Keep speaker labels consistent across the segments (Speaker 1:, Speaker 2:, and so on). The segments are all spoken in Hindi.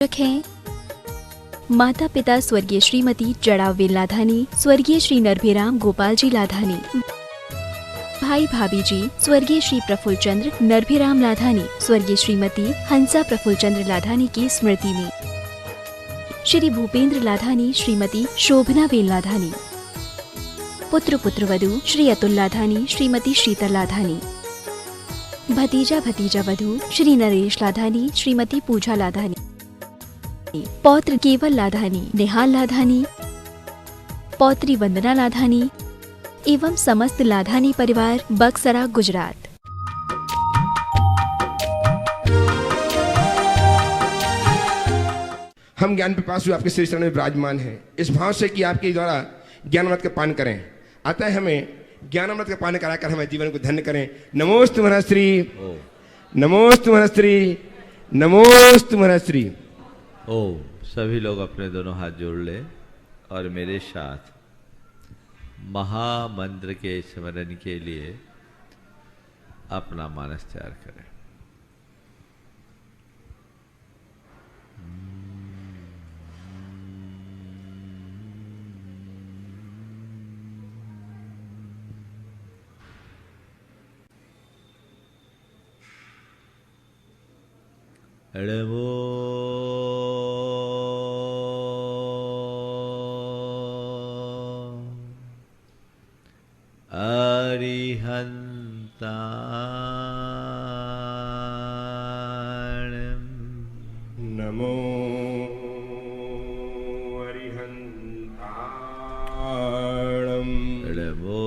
Speaker 1: रखें। माता पिता स्वर्गीय श्रीमती जड़ावेल लाधानी, स्वर्गीय श्री नरभीराम गोपाल जी लाधानी। भाई भाभी जी स्वर्गीय श्री प्रफुल्ल चंद्र नरभीराम लाधानी, स्वर्गीय श्रीमती हंसा प्रफुल्ल चंद्र लाधानी की स्मृति में। श्री भूपेंद्र लाधानी, श्रीमती शोभना वेल लाधानी। पुत्र पुत्रवधू श्री अतुल लाधानी, श्रीमती शीतल लाधानी। भतीजा भतीजा वधू श्री नरेश लाधानी, श्रीमती पूजा लाधानी। पौत्र केवल लाधानी, निहाल लाधानी, पौत्री वंदना लाधानी एवं समस्त लाधानी परिवार, बक्सरा, गुजरात।
Speaker 2: हम ज्ञान पिपासु आपके श्री चरण में विराजमान हैं, इस भाव से कि आपके द्वारा ज्ञानामृत का पान करें। अतः हमें ज्ञानामृत का पान कराकर हमारे जीवन को धन्य करें। नमोस्तु मनस्त्री, नमोस्तु मनस्त्री, नमोस्तु मनस्त्री।
Speaker 3: ओम। सभी लोग अपने दोनों हाथ जोड़ ले और मेरे साथ महामंत्र के स्मरण के लिए अपना मानस तैयार करें। नमो अरिहन्ताणं,
Speaker 2: नमो अरिहन्ताणं,
Speaker 3: नमो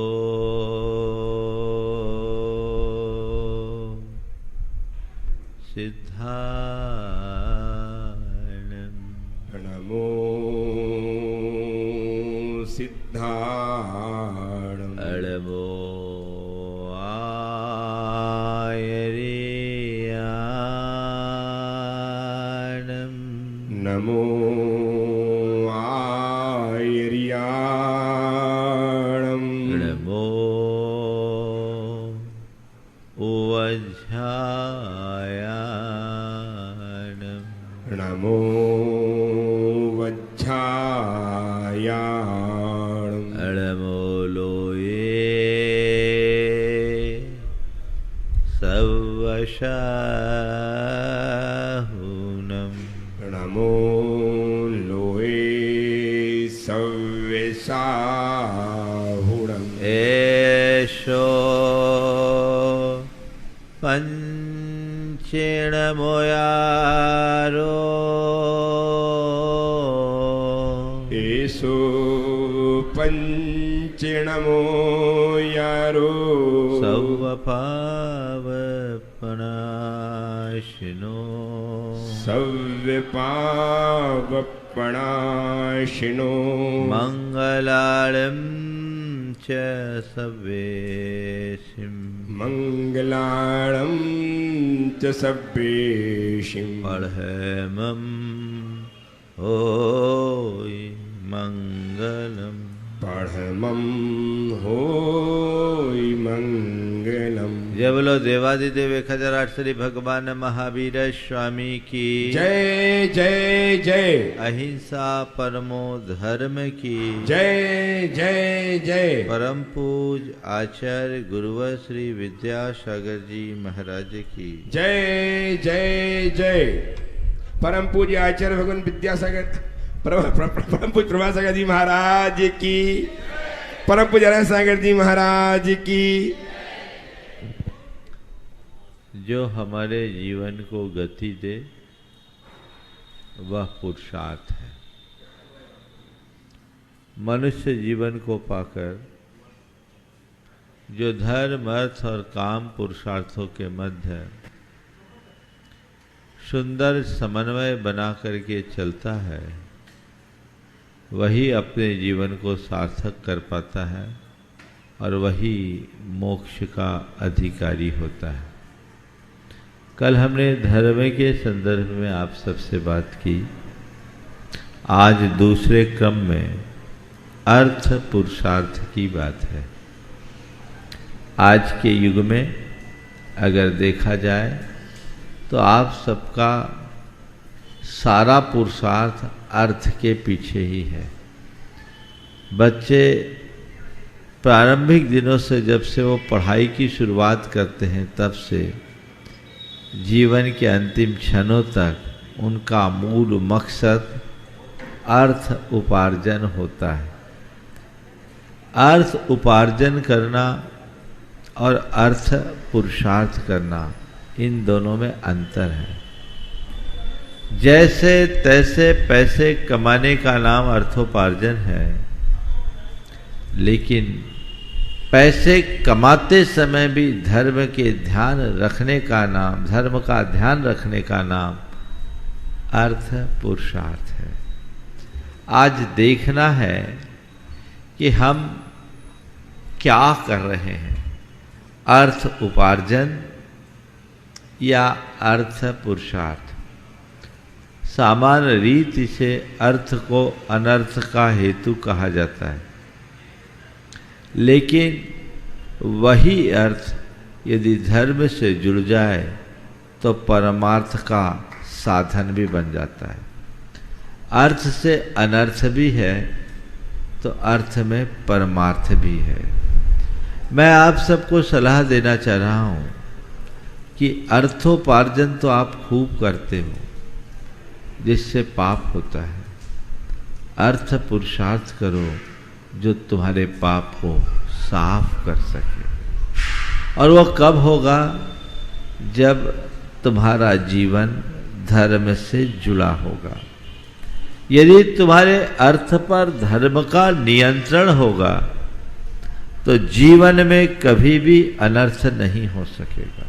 Speaker 3: सिद्धाणं,
Speaker 2: नमो सिद्धाणं,
Speaker 3: नमो आयर्याणं,
Speaker 2: नमो आयर्याणं,
Speaker 3: नमो वज्झायाणं,
Speaker 2: नमो वज्झायाणं,
Speaker 3: नमो लोये सवशाहुनं,
Speaker 2: नमो लोये सव्यसाहुणम्।
Speaker 3: एषो पञ्चेणमोयारो,
Speaker 2: एषो पञ्चेणमो यारो,
Speaker 3: सव्वपावपनाशिनो,
Speaker 2: सव्यपावपनाशिनो,
Speaker 3: मङ्गलाळं च सव्येशिं,
Speaker 2: मङ्गलाळं च सव्येशिं,
Speaker 3: पढमं होय मङ्गलम्,
Speaker 2: पढमं होय मङ्गलम्।
Speaker 3: जय बोलो देवादिदेव 1008 श्री भगवान महावीर स्वामी की
Speaker 2: जय जय जय।
Speaker 3: अहिंसा परमो धर्म की
Speaker 2: जय जय जय।
Speaker 3: परम पूज आचार्य गुरुवर श्री विद्यासागर जी महाराज की
Speaker 2: जय जय जय। परम पूज्य आचार्य भगवान विद्यासागर परम पूज्य प्रभासागर जी महाराज की, परम पूज्य अरविंद सागर जी महाराज की।
Speaker 3: जो हमारे जीवन को गति दे वह पुरुषार्थ है। मनुष्य जीवन को पाकर जो धर्म, अर्थ और काम पुरुषार्थों के मध्य सुंदर समन्वय बना करके चलता है, वही अपने जीवन को सार्थक कर पाता है और वही मोक्ष का अधिकारी होता है। कल हमने धर्म के संदर्भ में आप सबसे बात की। आज दूसरे क्रम में अर्थ पुरुषार्थ की बात है। आज के युग में अगर देखा जाए तो आप सबका सारा पुरुषार्थ अर्थ के पीछे ही है। बच्चे प्रारंभिक दिनों से, जब से वो पढ़ाई की शुरुआत करते हैं, तब से जीवन के अंतिम क्षणों तक उनका मूल मकसद अर्थ उपार्जन होता है। अर्थ उपार्जन करना और अर्थ पुरुषार्थ करना, इन दोनों में अंतर है। जैसे तैसे पैसे कमाने का नाम अर्थोपार्जन है, लेकिन पैसे कमाते समय भी धर्म के ध्यान रखने का नाम, धर्म का ध्यान रखने का नाम अर्थ पुरुषार्थ है। आज देखना है कि हम क्या कर रहे हैं, अर्थ उपार्जन या अर्थ पुरुषार्थ। सामान्य रीति से अर्थ को अनर्थ का हेतु कहा जाता है, लेकिन वही अर्थ यदि धर्म से जुड़ जाए तो परमार्थ का साधन भी बन जाता है। अर्थ से अनर्थ भी है तो अर्थ में परमार्थ भी है। मैं आप सबको सलाह देना चाह रहा हूँ कि अर्थोपार्जन तो आप खूब करते हो, जिससे पाप होता है। अर्थ पुरुषार्थ करो जो तुम्हारे पाप को साफ कर सके। और वह कब होगा? जब तुम्हारा जीवन धर्म से जुड़ा होगा। यदि तुम्हारे अर्थ पर धर्म का नियंत्रण होगा तो जीवन में कभी भी अनर्थ नहीं हो सकेगा।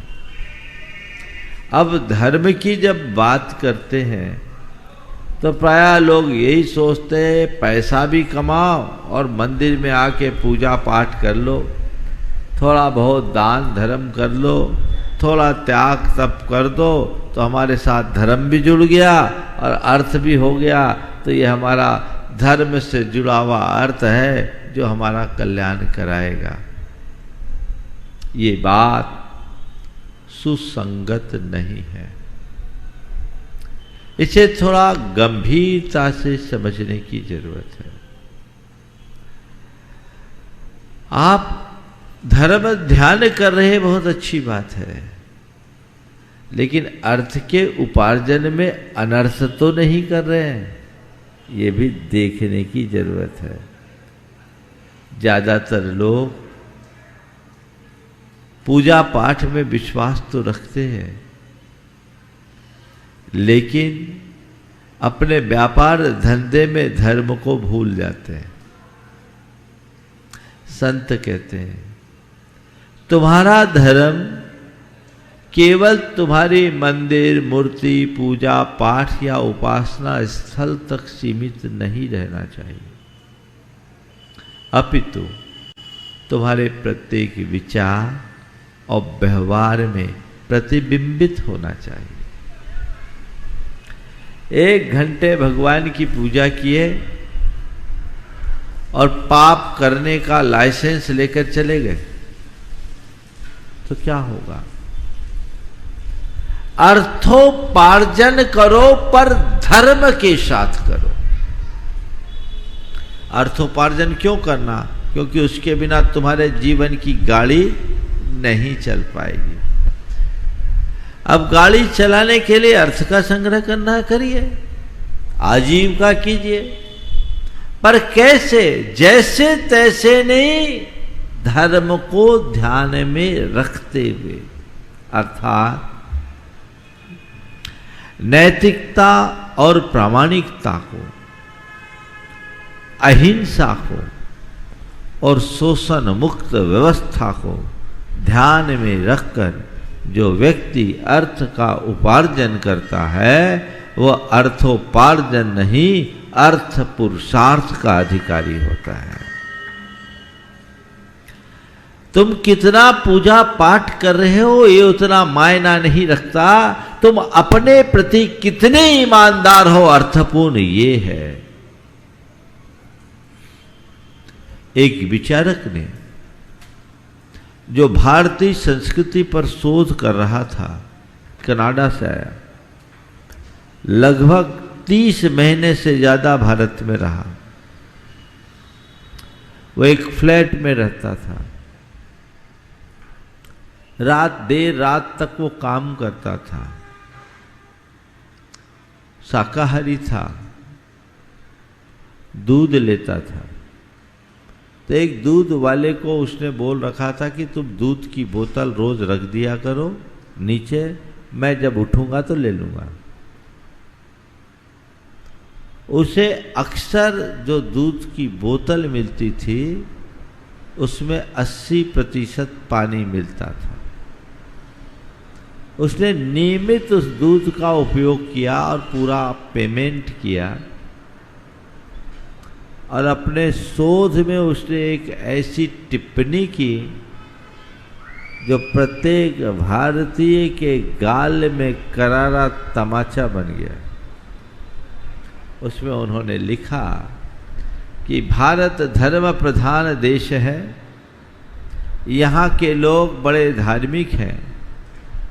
Speaker 3: अब धर्म की जब बात करते हैं तो प्रायः लोग यही सोचते हैं पैसा भी कमाओ और मंदिर में आके पूजा पाठ कर लो, थोड़ा बहुत दान धर्म कर लो, थोड़ा त्याग तप कर दो तो हमारे साथ धर्म भी जुड़ गया और अर्थ भी हो गया। तो ये हमारा धर्म से जुड़ा हुआ अर्थ है जो हमारा कल्याण कराएगा। ये बात सुसंगत नहीं है। इसे थोड़ा गंभीरता से समझने की जरूरत है। आप धर्म ध्यान कर रहे हैं, बहुत अच्छी बात है, लेकिन अर्थ के उपार्जन में अनर्थ तो नहीं कर रहे हैं, ये भी देखने की जरूरत है। ज्यादातर लोग पूजा पाठ में विश्वास तो रखते हैं, लेकिन अपने व्यापार धंधे में धर्म को भूल जाते हैं। संत कहते हैं तुम्हारा धर्म केवल तुम्हारी मंदिर मूर्ति पूजा पाठ या उपासना स्थल तक सीमित नहीं रहना चाहिए, अपितु तुम्हारे प्रत्येक विचार और व्यवहार में प्रतिबिंबित होना चाहिए। 1 घंटे भगवान की पूजा किए और पाप करने का लाइसेंस लेकर चले गए तो क्या होगा? अर्थोपार्जन करो पर धर्म के साथ करो। अर्थोपार्जन क्यों करना? क्योंकि उसके बिना तुम्हारे जीवन की गाड़ी नहीं चल पाएगी। अब गाड़ी चलाने के लिए अर्थ का संग्रह करना करिए, आजीविका कीजिए, पर कैसे? जैसे तैसे नहीं, धर्म को ध्यान में रखते हुए, अर्थात नैतिकता और प्रामाणिकता को, अहिंसा को और शोषण मुक्त व्यवस्था को ध्यान में रखकर जो व्यक्ति अर्थ का उपार्जन करता है वह अर्थोपार्जन नहीं, अर्थ पुरुषार्थ का अधिकारी होता है। तुम कितना पूजा पाठ कर रहे हो ये उतना मायना नहीं रखता, तुम अपने प्रति कितने ईमानदार हो अर्थपूर्ण ये है। एक विचारक ने जो भारतीय संस्कृति पर शोध कर रहा था, कनाडा से आया, लगभग 30 महीने से ज्यादा भारत में रहा। वो एक फ्लैट में रहता था। देर रात तक वो काम करता था। शाकाहारी था, दूध लेता था। तो एक दूध वाले को उसने बोल रखा था कि तुम दूध की बोतल रोज रख दिया करो नीचे, मैं जब उठूंगा तो ले लूंगा। उसे अक्सर जो दूध की बोतल मिलती थी उसमें 80% पानी मिलता था। उसने नियमित उस दूध का उपयोग किया और पूरा पेमेंट किया। और अपने शोध में उसने एक ऐसी टिप्पणी की जो प्रत्येक भारतीय के गाल में करारा तमाचा बन गया। उसमें उन्होंने लिखा कि भारत धर्म प्रधान देश है, यहाँ के लोग बड़े धार्मिक हैं।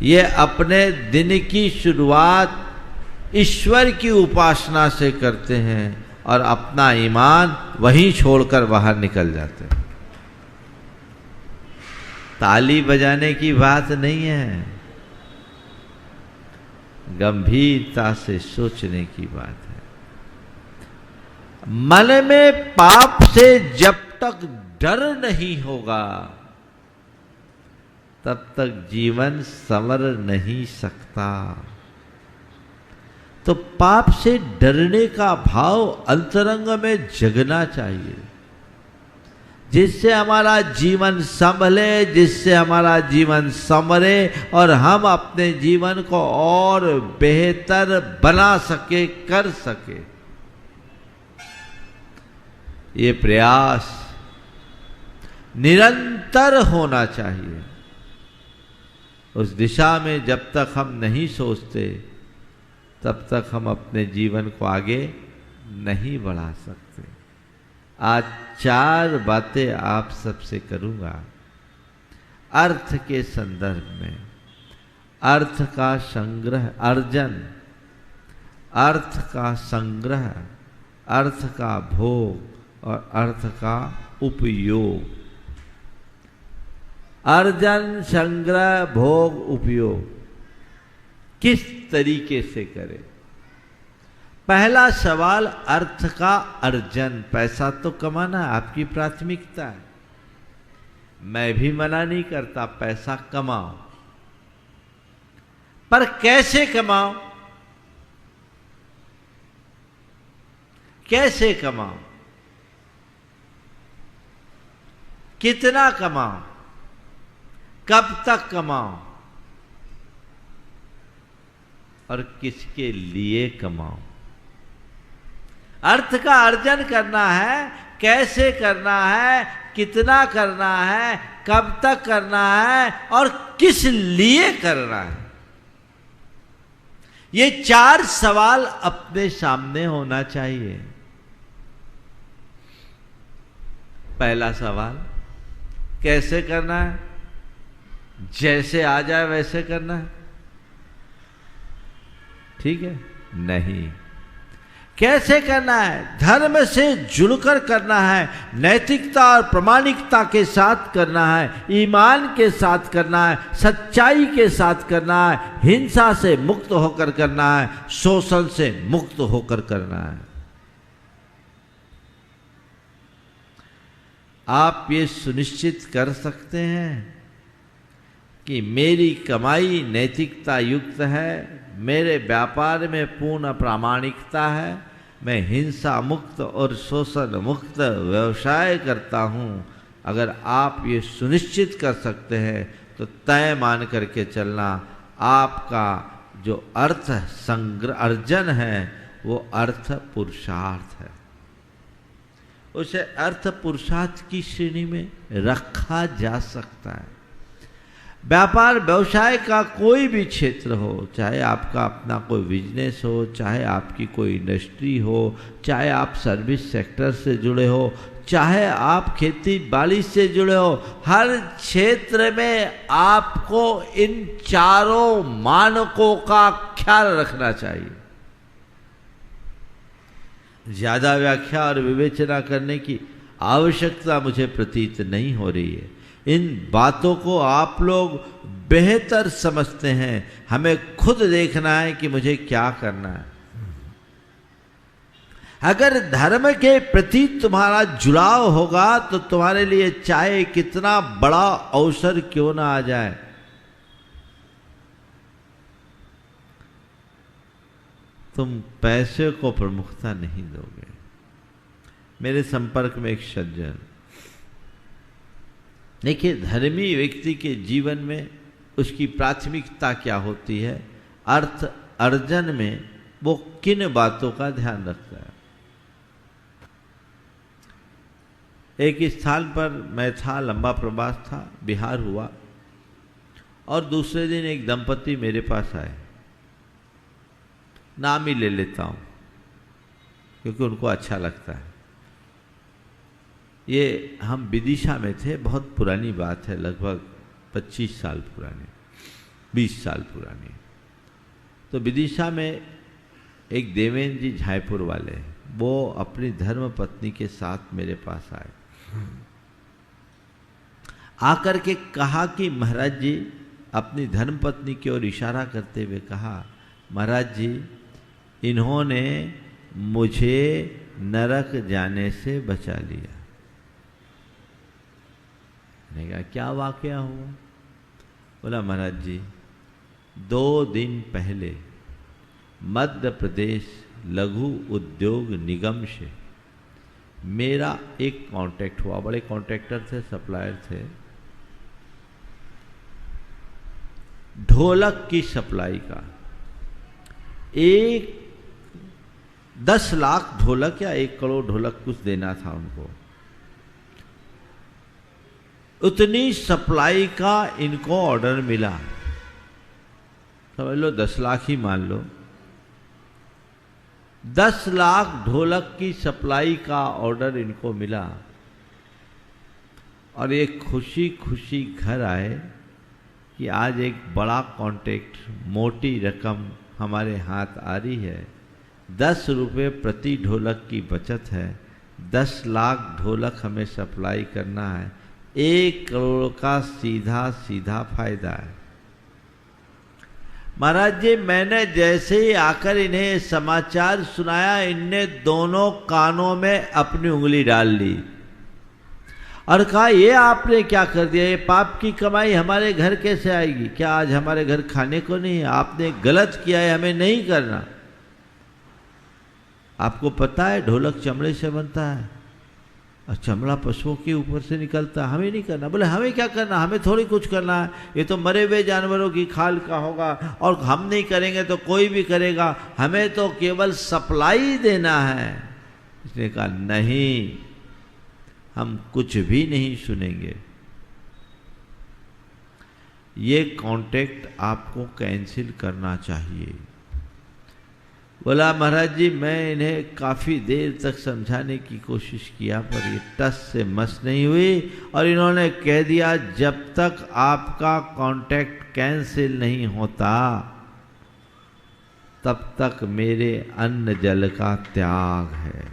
Speaker 3: ये अपने दिन की शुरुआत ईश्वर की उपासना से करते हैं और अपना ईमान वहीं छोड़कर बाहर निकल जाते हैं। ताली बजाने की बात नहीं है, गंभीरता से सोचने की बात है। मन में पाप से जब तक डर नहीं होगा तब तक जीवन संवर नहीं सकता। तो पाप से डरने का भाव अंतरंग में जगना चाहिए, जिससे हमारा जीवन संभले, जिससे हमारा जीवन संवरे और हम अपने जीवन को और बेहतर बना सके, कर सके। ये प्रयास निरंतर होना चाहिए। उस दिशा में जब तक हम नहीं सोचते तब तक हम अपने जीवन को आगे नहीं बढ़ा सकते। आज 4 बातें आप सबसे करूंगा अर्थ के संदर्भ में। अर्थ का संग्रह, अर्जन, अर्थ का संग्रह, अर्थ का भोग और अर्थ का उपयोग। अर्जन, संग्रह, भोग, उपयोग किस तरीके से करें? पहला सवाल अर्थ का अर्जन। पैसा तो कमाना आपकी प्राथमिकता है, मैं भी मना नहीं करता, पैसा कमाओ, पर कैसे कमाओ? कैसे कमाओ? कितना कमाओ? कब तक कमाओ? और किसके लिए कमाओ? अर्थ का अर्जन करना है, कैसे करना है, कितना करना है, कब तक करना है और किस लिए करना है। ये 4 सवाल अपने सामने होना चाहिए। पहला सवाल कैसे करना है? जैसे आ जाए वैसे करना है, ठीक है? नहीं। कैसे करना है? धर्म से जुड़कर करना है, नैतिकता और प्रामाणिकता के साथ करना है, ईमान के साथ करना है, सच्चाई के साथ करना है, हिंसा से मुक्त होकर करना है, शोषण से मुक्त होकर करना है। आप ये सुनिश्चित कर सकते हैं कि मेरी कमाई नैतिकता युक्त है, मेरे व्यापार में पूर्ण प्रामाणिकता है, मैं हिंसा मुक्त और शोषण मुक्त व्यवसाय करता हूँ। अगर आप ये सुनिश्चित कर सकते हैं तो तय मान करके चलना, आपका जो अर्थ संग्रह अर्जन है वो अर्थ पुरुषार्थ है। उसे अर्थ पुरुषार्थ की श्रेणी में रखा जा सकता है। व्यापार व्यवसाय का कोई भी क्षेत्र हो, चाहे आपका अपना कोई बिजनेस हो, चाहे आपकी कोई इंडस्ट्री हो, चाहे आप सर्विस सेक्टर से जुड़े हो, चाहे आप खेती बाड़ी से जुड़े हो, हर क्षेत्र में आपको इन 4 मानकों का ख्याल रखना चाहिए। ज़्यादा व्याख्या और विवेचना करने की आवश्यकता मुझे प्रतीत नहीं हो रही है। इन बातों को आप लोग बेहतर समझते हैं, हमें खुद देखना है कि मुझे क्या करना है। अगर धर्म के प्रति तुम्हारा जुड़ाव होगा तो तुम्हारे लिए चाहे कितना बड़ा अवसर क्यों ना आ जाए, तुम पैसे को प्रमुखता नहीं दोगे। मेरे संपर्क में एक सज्जन, देखिए धर्मी व्यक्ति के जीवन में उसकी प्राथमिकता क्या होती है, अर्थ अर्जन में वो किन बातों का ध्यान रखता है। एक स्थान पर मैं था, लंबा प्रवास था, बिहार हुआ, और दूसरे दिन एक दंपति मेरे पास आए। नाम ही ले लेता हूँ क्योंकि उनको अच्छा लगता है। ये हम विदिशा में थे, बहुत पुरानी बात है, लगभग 25 साल पुरानी, 20 साल पुरानी। तो विदिशा में एक देवेंद्र जी झायपुर वाले, वो अपनी धर्म पत्नी के साथ मेरे पास आए। आकर के कहा कि महाराज जी, अपनी धर्म पत्नी की ओर इशारा करते हुए कहा, महाराज जी इन्होंने मुझे नरक जाने से बचा लिया। मैंने कहा क्या वाकया हुआ? बोला महाराज जी 2 दिन पहले मध्य प्रदेश लघु उद्योग निगम से मेरा एक कांटेक्ट हुआ। बड़े कॉन्ट्रैक्टर थे, सप्लायर थे, ढोलक की सप्लाई का। 10 लाख ढोलक या 1 करोड़ ढोलक कुछ देना था उनको। उतनी सप्लाई का इनको ऑर्डर मिला, समझ लो 10 लाख ही मान लो। 10 लाख ढोलक की सप्लाई का ऑर्डर इनको मिला, और ये खुशी खुशी घर आए कि आज एक बड़ा कॉन्ट्रैक्ट, मोटी रकम हमारे हाथ आ रही है। 10 रुपये प्रति ढोलक की बचत है, 10 लाख ढोलक हमें सप्लाई करना है, 1 करोड़ का सीधा सीधा फायदा है। महाराज जी मैंने जैसे ही आकर इन्हें समाचार सुनाया, इनने दोनों कानों में अपनी उंगली डाल ली और कहा ये आपने क्या कर दिया, ये पाप की कमाई हमारे घर कैसे आएगी? क्या आज हमारे घर खाने को नहीं है? आपने गलत किया है, हमें नहीं करना। आपको पता है ढोलक चमड़े से बनता है और चमड़ा पशुओं के ऊपर से निकलता है, हमें नहीं करना। बोले हमें क्या करना, हमें थोड़ी कुछ करना है, ये तो मरे हुए जानवरों की खाल का होगा और हम नहीं करेंगे तो कोई भी करेगा, हमें तो केवल सप्लाई देना है। इसने कहा नहीं, हम कुछ भी नहीं सुनेंगे, ये कॉन्ट्रैक्ट आपको कैंसिल करना चाहिए। बोला महाराज जी मैं इन्हें काफ़ी देर तक समझाने की कोशिश किया पर ये टस से मस नहीं हुई, और इन्होंने कह दिया जब तक आपका कॉन्ट्रैक्ट कैंसिल नहीं होता तब तक मेरे अन्न जल का त्याग है,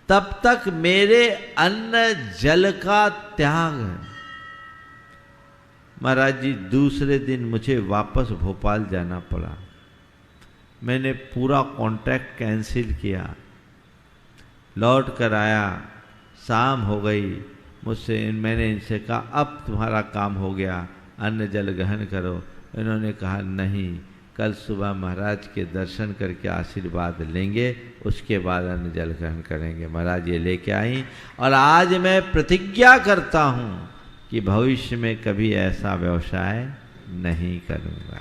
Speaker 3: तब तक मेरे अन्न जल का त्याग है। महाराज जी दूसरे दिन मुझे वापस भोपाल जाना पड़ा, मैंने पूरा कॉन्ट्रैक्ट कैंसिल किया, लौट कर आया, शाम हो गई, मैंने इनसे कहा अब तुम्हारा काम हो गया, अन्न जल ग्रहण करो। इन्होंने कहा नहीं, कल सुबह महाराज के दर्शन करके आशीर्वाद लेंगे, उसके बाद अन्न जल ग्रहण करेंगे। महाराज ये लेके आई, और आज मैं प्रतिज्ञा करता हूँ कि भविष्य में कभी ऐसा व्यवसाय नहीं करूँगा।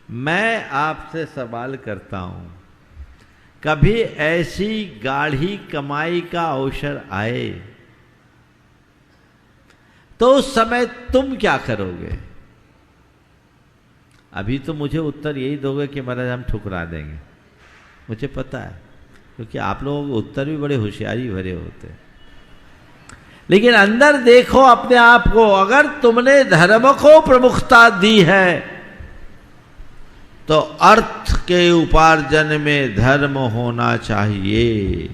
Speaker 3: मैं आपसे सवाल करता हूँ, कभी ऐसी गाढ़ी कमाई का अवसर आए तो उस समय तुम क्या करोगे? अभी तो मुझे उत्तर यही दोगे कि महाराज हम ठुकरा देंगे, मुझे पता है, क्योंकि आप लोगों के उत्तर भी बड़े होशियारी भरे होते हैं। लेकिन अंदर देखो अपने आप को, अगर तुमने धर्म को प्रमुखता दी है तो अर्थ के उपार्जन में धर्म होना चाहिए।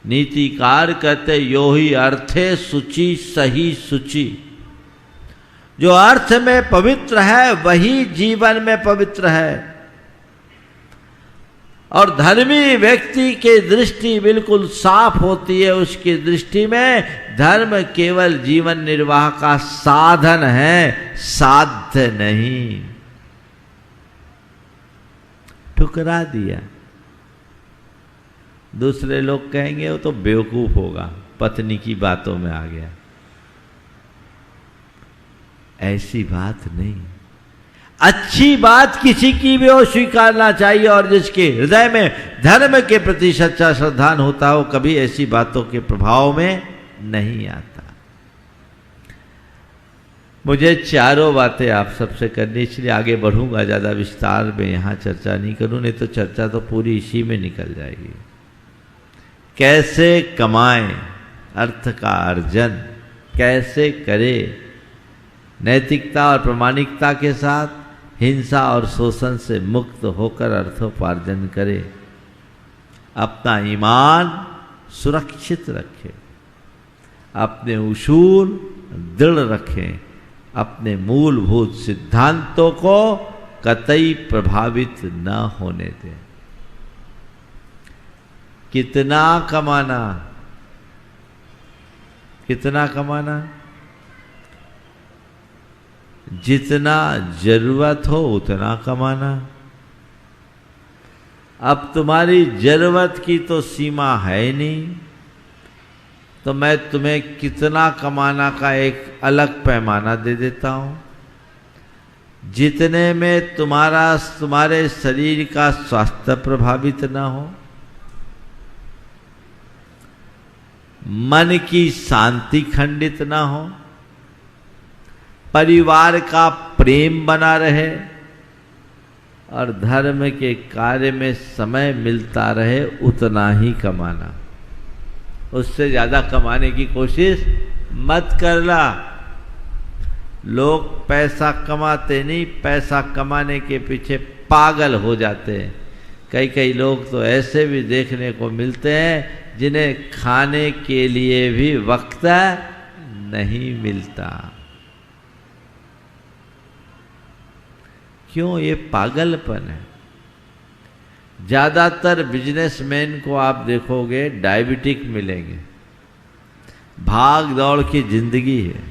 Speaker 3: नीतिकार कहते यो ही अर्थे शुचि सही शुचि। जो अर्थ में पवित्र है वही जीवन में पवित्र है। और धर्मी व्यक्ति की दृष्टि बिल्कुल साफ होती है। उसकी दृष्टि में धर्म केवल जीवन निर्वाह का साधन है, साध्य नहीं। ठुकरा दिया। दूसरे लोग कहेंगे वो तो बेवकूफ होगा, पत्नी की बातों में आ गया। ऐसी बात नहीं। अच्छी बात किसी की भी हो स्वीकारना चाहिए, और जिसके हृदय में धर्म के प्रति सच्चा श्रद्धान होता हो कभी ऐसी बातों के प्रभाव में नहीं आता। मुझे चारों बातें आप सबसे करनी, इसलिए आगे बढ़ूंगा, ज्यादा विस्तार में यहां चर्चा नहीं करूं, नहीं तो चर्चा तो पूरी इसी में निकल जाएगी। कैसे कमाएं, अर्थ का अर्जन कैसे करें, नैतिकता और प्रामाणिकता के साथ हिंसा और शोषण से मुक्त होकर अर्थोपार्जन करें, अपना ईमान सुरक्षित रखें, अपने उसूल दृढ़ रखें, अपने मूलभूत सिद्धांतों को कतई प्रभावित न होने दें। कितना कमाना, कितना कमाना, जितना जरूरत हो उतना कमाना। अब तुम्हारी जरूरत की तो सीमा है नहीं, तो मैं तुम्हें कितना कमाना का एक अलग पैमाना दे देता हूं, जितने में तुम्हारे शरीर का स्वास्थ्य प्रभावित ना हो, मन की शांति खंडित ना हो, परिवार का प्रेम बना रहे और धर्म के कार्य में समय मिलता रहे, उतना ही कमाना। उससे ज्यादा कमाने की कोशिश मत करना। लोग पैसा कमाते नहीं, पैसा कमाने के पीछे पागल हो जाते हैं। कई लोग तो ऐसे भी देखने को मिलते हैं जिन्हें खाने के लिए भी वक्त नहीं मिलता। क्यों? ये पागलपन है। ज्यादातर बिजनेसमैन को आप देखोगे डायबिटिक मिलेंगे। भाग दौड़ की जिंदगी है,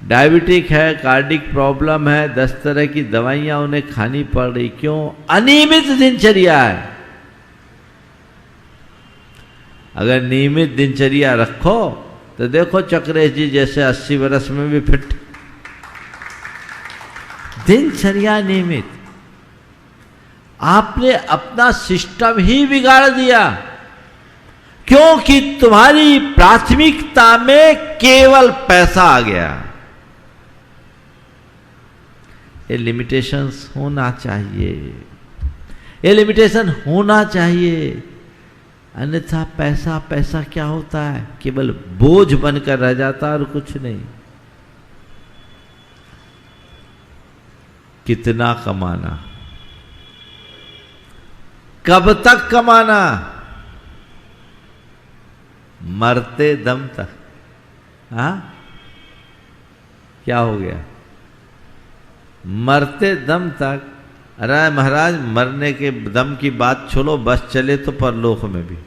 Speaker 3: डायबिटिक है, कार्डिक प्रॉब्लम है, 10 तरह की दवाइयां उन्हें खानी पड़ रही। क्यों? अनियमित दिनचर्या है। अगर नियमित दिनचर्या रखो तो देखो चक्रेश जी जैसे 80 वर्ष में भी फिट। दिनचर्या नियमित। आपने अपना सिस्टम ही बिगाड़ दिया, क्योंकि तुम्हारी प्राथमिकता में केवल पैसा आ गया। ये लिमिटेशंस होना चाहिए, ये लिमिटेशन होना चाहिए। अन्यथा पैसा पैसा क्या होता है? केवल बोझ बनकर रह जाता और कुछ नहीं। कितना कमाना, कब तक कमाना? मरते दम तक। हाँ, क्या हो गया? मरते दम तक। अरे महाराज, मरने के दम की बात छोड़ो, बस चले तो परलोक में भी।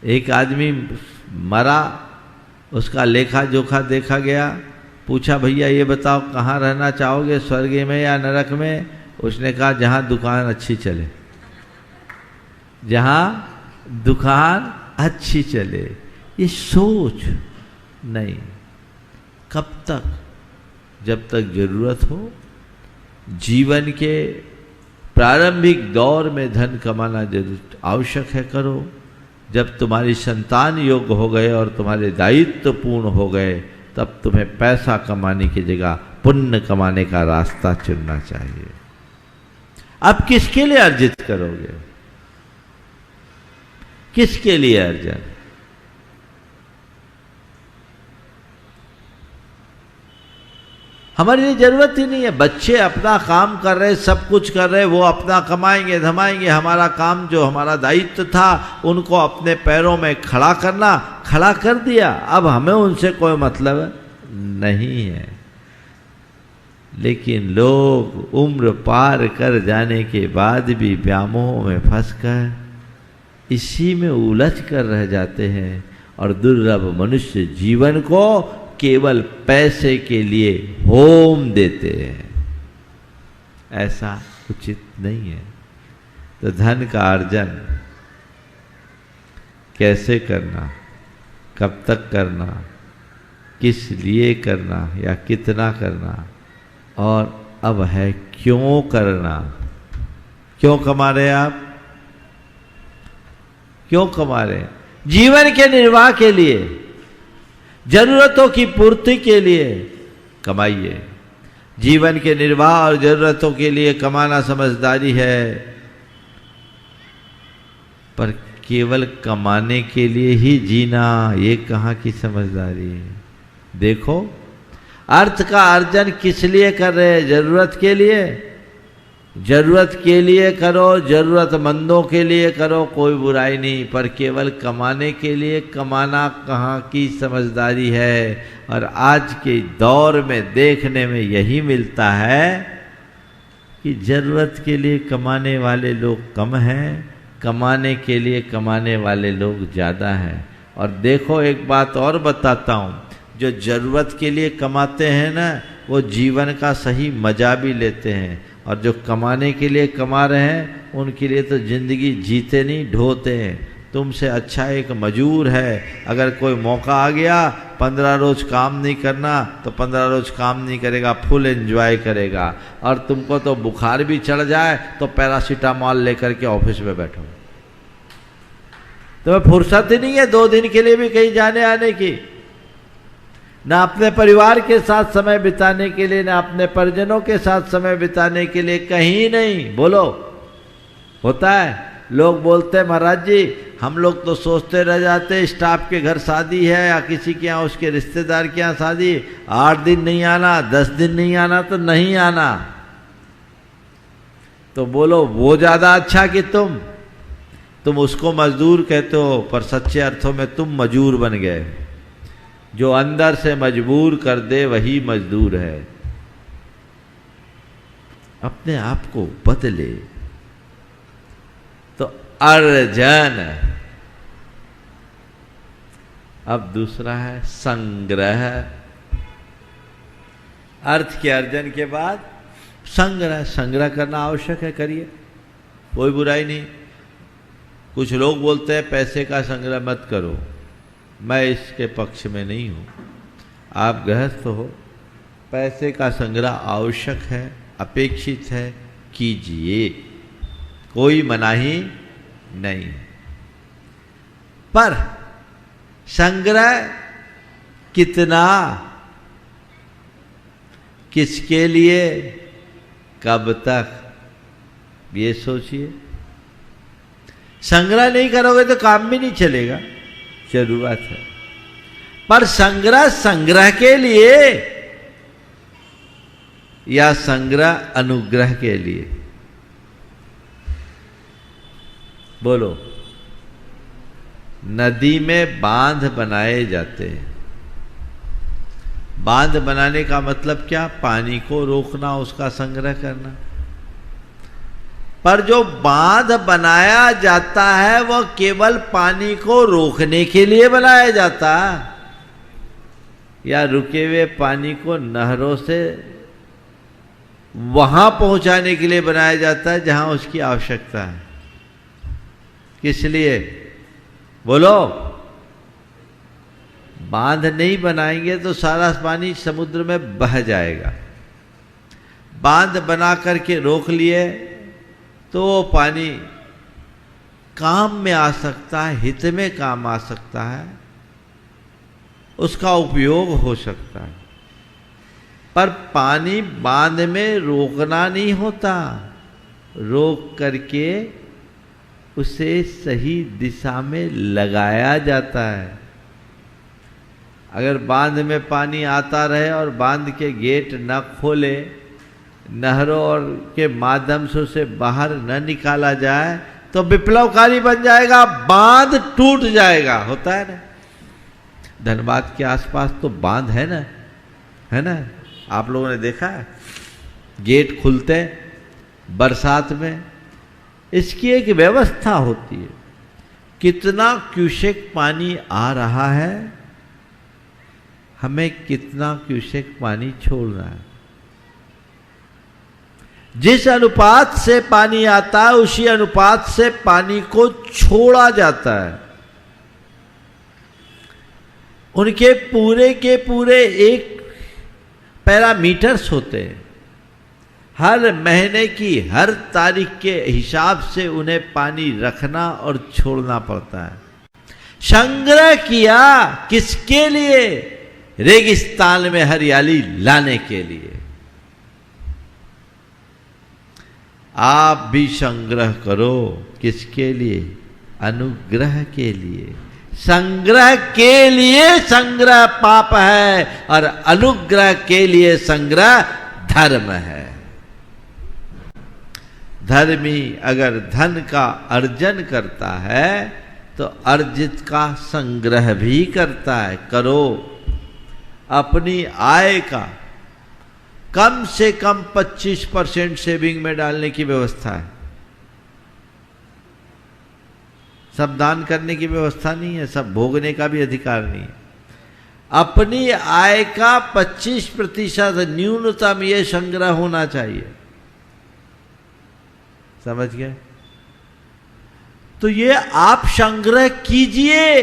Speaker 3: एक आदमी मरा, उसका लेखा जोखा देखा गया, पूछा भैया ये बताओ कहाँ रहना चाहोगे, स्वर्ग में या नरक में? उसने कहा जहाँ दुकान अच्छी चले, जहाँ दुकान अच्छी चले। ये सोच नहीं। कब तक? जब तक जरूरत हो। जीवन के प्रारंभिक दौर में धन कमाना जरूर आवश्यक है, करो। जब तुम्हारी संतान योग्य हो गए और तुम्हारे दायित्व पूर्ण हो गए, तब तुम्हें पैसा कमाने की जगह पुण्य कमाने का रास्ता चुनना चाहिए। अब किसके लिए अर्जित करोगे? किसके लिए अर्जन? हमारे लिए जरूरत ही नहीं है। बच्चे अपना काम कर रहे, सब कुछ कर रहे, वो अपना कमाएंगे धमाएंगे। हमारा काम जो हमारा दायित्व था उनको अपने पैरों में खड़ा करना, खड़ा कर दिया। अब हमें उनसे कोई मतलब नहीं है। लेकिन लोग उम्र पार कर जाने के बाद भी व्यामोह में फंसकर इसी में उलझ कर रह जाते हैं और दुर्लभ मनुष्य जीवन को केवल पैसे के लिए होम देते हैं। ऐसा उचित नहीं है। तो धन का अर्जन कैसे करना, कब तक करना, किस लिए करना या कितना करना, और अब है क्यों करना। क्यों कमा रहे आप? क्यों कमा रहे हैं? जीवन के निर्वाह के लिए, जरूरतों की पूर्ति के लिए कमाइए। जीवन के निर्वाह और जरूरतों के लिए कमाना समझदारी है, पर केवल कमाने के लिए ही जीना ये कहाँ की समझदारी है। देखो, अर्थ का अर्जन किस लिए कर रहे हैं? जरूरत के लिए। जरूरत के लिए करो, जरूरतमंदों के लिए करो, कोई बुराई नहीं, पर केवल कमाने के लिए कमाना कहाँ की समझदारी है। और आज के दौर में देखने में यही मिलता है कि जरूरत के लिए कमाने वाले लोग कम हैं, कमाने के लिए कमाने वाले लोग ज़्यादा हैं। और देखो, एक बात और बताता हूँ, जो जरूरत के लिए कमाते हैं ना, वो जीवन का सही मजा भी लेते हैं, और जो कमाने के लिए कमा रहे हैं उनके लिए तो जिंदगी जीते नहीं, ढोते हैं। तुमसे अच्छा एक मजूर है, अगर कोई मौका आ गया 15 रोज काम नहीं करना तो 15 रोज काम नहीं करेगा, फुल एंजॉय करेगा। और तुमको तो बुखार भी चढ़ जाए तो पैरासीटामॉल लेकर के ऑफिस में बैठो। तुम्हें फुर्सत ही नहीं है 2 दिन के लिए भी कहीं जाने आने की, ना अपने परिवार के साथ समय बिताने के लिए, ना अपने परिजनों के साथ समय बिताने के लिए, कहीं नहीं। बोलो, होता है? लोग बोलते हैं महाराज जी, हम लोग तो सोचते रह जाते, स्टाफ के घर शादी है या किसी के यहाँ उसके रिश्तेदार के यहाँ शादी, 8 दिन नहीं आना, 10 दिन नहीं आना तो नहीं आना। तो बोलो, वो ज़्यादा अच्छा कि तुम उसको मजदूर कहते हो, पर सच्चे अर्थों में तुम मजूर बन गए। जो अंदर से मजबूर कर दे वही मजदूर है। अपने आप को बदले। तो अर्जन। अब दूसरा है संग्रह। अर्थ के अर्जन के बाद संग्रह। संग्रह करना आवश्यक है, करिए, कोई बुराई नहीं। कुछ लोग बोलते हैं पैसे का संग्रह मत करो, मैं इसके पक्ष में नहीं हूँ। आप गृहस्थ हो, पैसे का संग्रह आवश्यक है, अपेक्षित है, कीजिए, कोई मनाही नहीं। पर संग्रह कितना, किसके लिए, कब तक, ये सोचिए। संग्रह नहीं करोगे तो काम भी नहीं चलेगा, जरूरत है। पर संग्रह के लिए या संग्रह अनुग्रह के लिए? बोलो। नदी में बांध बनाए जाते हैं। बांध बनाने का मतलब क्या? पानी को रोकना, उसका संग्रह करना। पर जो बांध बनाया जाता है वह केवल पानी को रोकने के लिए बनाया जाता है, या रुके हुए पानी को नहरों से वहां पहुंचाने के लिए बनाया जाता है जहां उसकी आवश्यकता है? किस लिए? बोलो। बांध नहीं बनाएंगे तो सारा पानी समुद्र में बह जाएगा। बांध बना करके रोक लिए तो वो पानी काम में आ सकता है, हित में काम आ सकता है, उसका उपयोग हो सकता है। पर पानी बांध में रोकना नहीं होता, रोक करके उसे सही दिशा में लगाया जाता है। अगर बांध में पानी आता रहे और बांध के गेट न खोले, नहरों और के माध्यम से उसे बाहर न निकाला जाए तो विप्लवकारी बन जाएगा, बांध टूट जाएगा। होता है ना, धनबाद के आसपास तो बांध है ना, है ना, आप लोगों ने देखा है, गेट खुलते बरसात में, इसकी एक व्यवस्था होती है, कितना क्यूसेक पानी आ रहा है, हमें कितना क्यूसेक पानी छोड़ना है। जिस अनुपात से पानी आता है उसी अनुपात से पानी को छोड़ा जाता है। उनके पूरे के पूरे एक पैरामीटर्स होते हैं, हर महीने की हर तारीख के हिसाब से उन्हें पानी रखना और छोड़ना पड़ता है। संग्रह किया किसके लिए? रेगिस्तान में हरियाली लाने के लिए। आप भी संग्रह करो, किसके लिए? अनुग्रह के लिए। संग्रह के लिए संग्रह पाप है और अनुग्रह के लिए संग्रह धर्म है। धर्मी अगर धन का अर्जन करता है तो अर्जित का संग्रह भी करता है। करो, अपनी आय का कम से कम 25% सेविंग में डालने की व्यवस्था है। सब दान करने की व्यवस्था नहीं है, सब भोगने का भी अधिकार नहीं है। अपनी आय का 25% न्यूनतम ये संग्रह होना चाहिए। समझ गए? तो ये आप संग्रह कीजिए,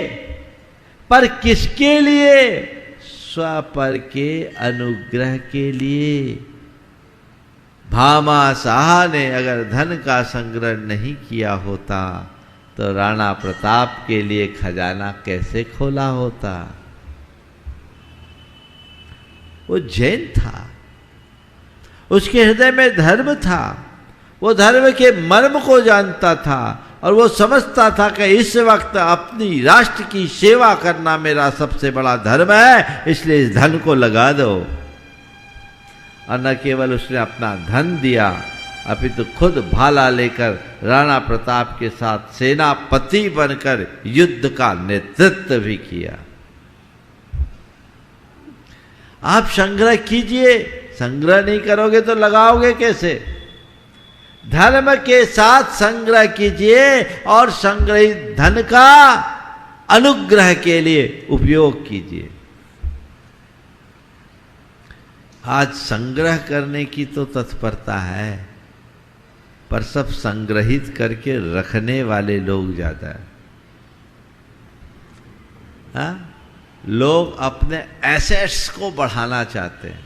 Speaker 3: पर किसके लिए? स्वपर के अनुग्रह के लिए। भामा शाह ने अगर धन का संग्रह नहीं किया होता तो राणा प्रताप के लिए खजाना कैसे खोला होता? वो जैन था, उसके हृदय में धर्म था, वो धर्म के मर्म को जानता था और वो समझता था कि इस वक्त अपनी राष्ट्र की सेवा करना मेरा सबसे बड़ा धर्म है, इसलिए इस धन को लगा दो। और न केवल उसने अपना धन दिया, अपितु खुद भाला लेकर राणा प्रताप के साथ सेनापति बनकर युद्ध का नेतृत्व भी किया। आप संग्रह कीजिए, संग्रह नहीं करोगे तो लगाओगे कैसे? धर्म के साथ संग्रह कीजिए और संग्रहित धन का अनुग्रह के लिए उपयोग कीजिए। आज संग्रह करने की तो तत्परता है, पर सब संग्रहित करके रखने वाले लोग ज्यादा है। हाँ? लोग अपने एसेट्स को बढ़ाना चाहते हैं।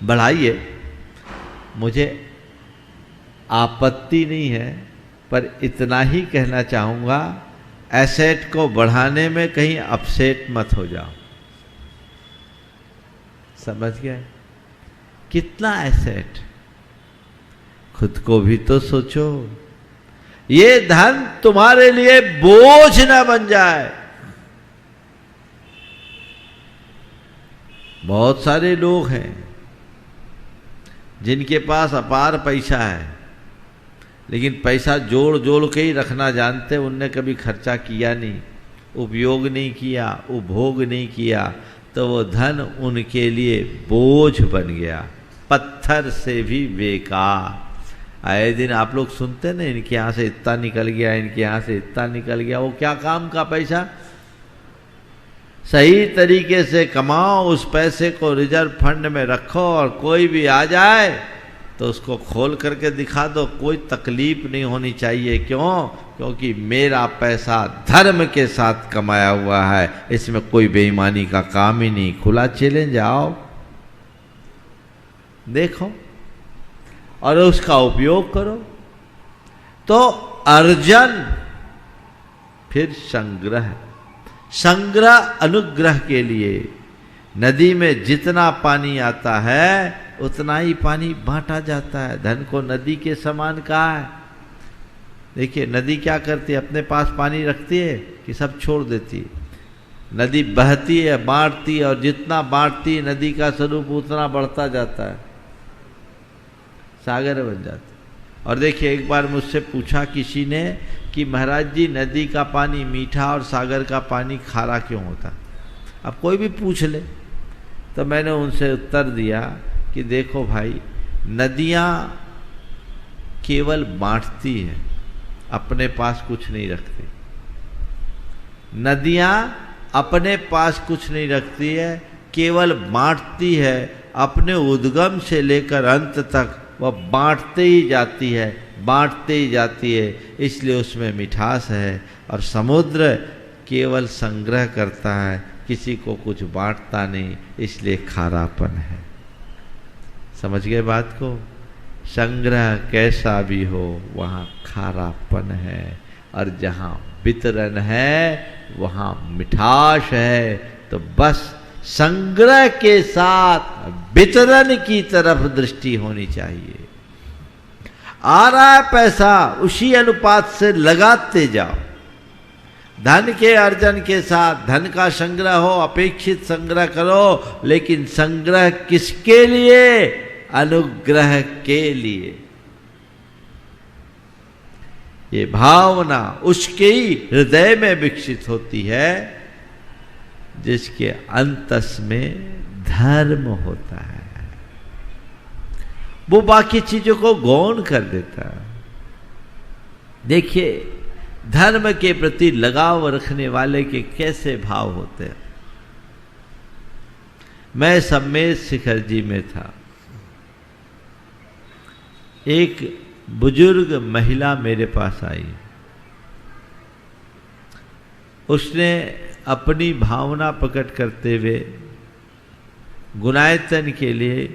Speaker 3: बढ़ाइए, मुझे आपत्ति नहीं है, पर इतना ही कहना चाहूँगा, एसेट को बढ़ाने में कहीं अपसेट मत हो जाओ। समझ गए? कितना एसेट, खुद को भी तो सोचो। ये धन तुम्हारे लिए बोझ ना बन जाए। बहुत सारे लोग हैं जिनके पास अपार पैसा है, लेकिन पैसा जोड़ जोड़ के ही रखना जानते, उनने कभी खर्चा किया नहीं, उपयोग नहीं किया, उपभोग नहीं किया, तो वो धन उनके लिए बोझ बन गया, पत्थर से भी बेकार। आए दिन आप लोग सुनते ना, इनके यहाँ से इतना निकल गया, इनके यहाँ से इतना निकल गया। वो क्या काम का पैसा? सही तरीके से कमाओ, उस पैसे को रिजर्व फंड में रखो और कोई भी आ जाए तो उसको खोल करके दिखा दो, कोई तकलीफ नहीं होनी चाहिए। क्यों? क्योंकि मेरा पैसा धर्म के साथ कमाया हुआ है, इसमें कोई बेईमानी का काम ही नहीं। खुला चैलेंज, आओ देखो और उसका उपयोग करो। तो अर्जन, फिर संग्रह। संग्रह अनुग्रह के लिए। नदी में जितना पानी आता है उतना ही पानी बांटा जाता है। धन को नदी के समान कहा है। देखिए नदी क्या करती है, अपने पास पानी रखती है कि सब छोड़ देती है? नदी बहती है, बांटती है, और जितना बांटती है नदी का स्वरूप उतना बढ़ता जाता है, सागर बन जाता है। और देखिए, एक बार मुझसे पूछा किसी ने कि महाराज जी, नदी का पानी मीठा और सागर का पानी खारा क्यों होता? अब कोई भी पूछ ले। तो मैंने उनसे उत्तर दिया कि देखो भाई, नदियाँ केवल बांटती है, अपने पास कुछ नहीं रखती। नदियाँ अपने पास कुछ नहीं रखती है, केवल बांटती है। अपने उद्गम से लेकर अंत तक वह बांटते ही जाती है, बांटते ही जाती है, इसलिए उसमें मिठास है। और समुद्र केवल संग्रह करता है, किसी को कुछ बांटता नहीं, इसलिए खारापन है। समझ गए बात को? संग्रह कैसा भी हो, वहाँ खारापन है, और जहाँ वितरण है वहाँ मिठास है। तो बस संग्रह के साथ वितरण की तरफ दृष्टि होनी चाहिए। आ रहा है पैसा, उसी अनुपात से लगाते जाओ। धन के अर्जन के साथ धन का संग्रह हो, अपेक्षित संग्रह करो, लेकिन संग्रह किसके लिए? अनुग्रह के लिए। ये भावना उसके ही हृदय में विकसित होती है जिसके अंतस में धर्म होता है। वो बाकी चीजों को गौण कर देता है। देखिए, धर्म के प्रति लगाव रखने वाले के कैसे भाव होते हैं। मैं सम्मेद शिखर जी में था, एक बुजुर्ग महिला मेरे पास आई। उसने अपनी भावना प्रकट करते हुए गुणायतन के लिए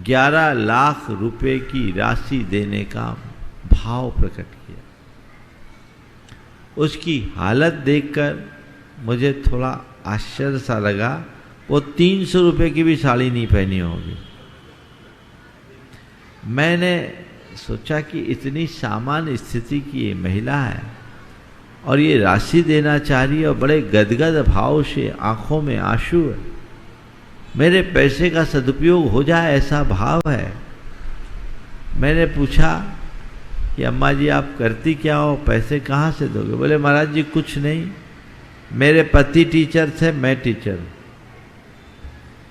Speaker 3: 11 लाख रुपए की राशि देने का भाव प्रकट किया। उसकी हालत देखकर मुझे थोड़ा आश्चर्य सा लगा। वो 300 रुपए की भी साड़ी नहीं पहनी होगी। मैंने सोचा कि इतनी सामान्य स्थिति की ये महिला है और ये राशि देना चाह रही है, और बड़े गदगद भाव से आंखों में आंसू है। मेरे पैसे का सदुपयोग हो जाए ऐसा भाव है। मैंने पूछा कि अम्मा जी, आप करती क्या हो, पैसे कहाँ से दोगे? बोले महाराज जी कुछ नहीं, मेरे पति टीचर थे, मैं टीचर हूँ।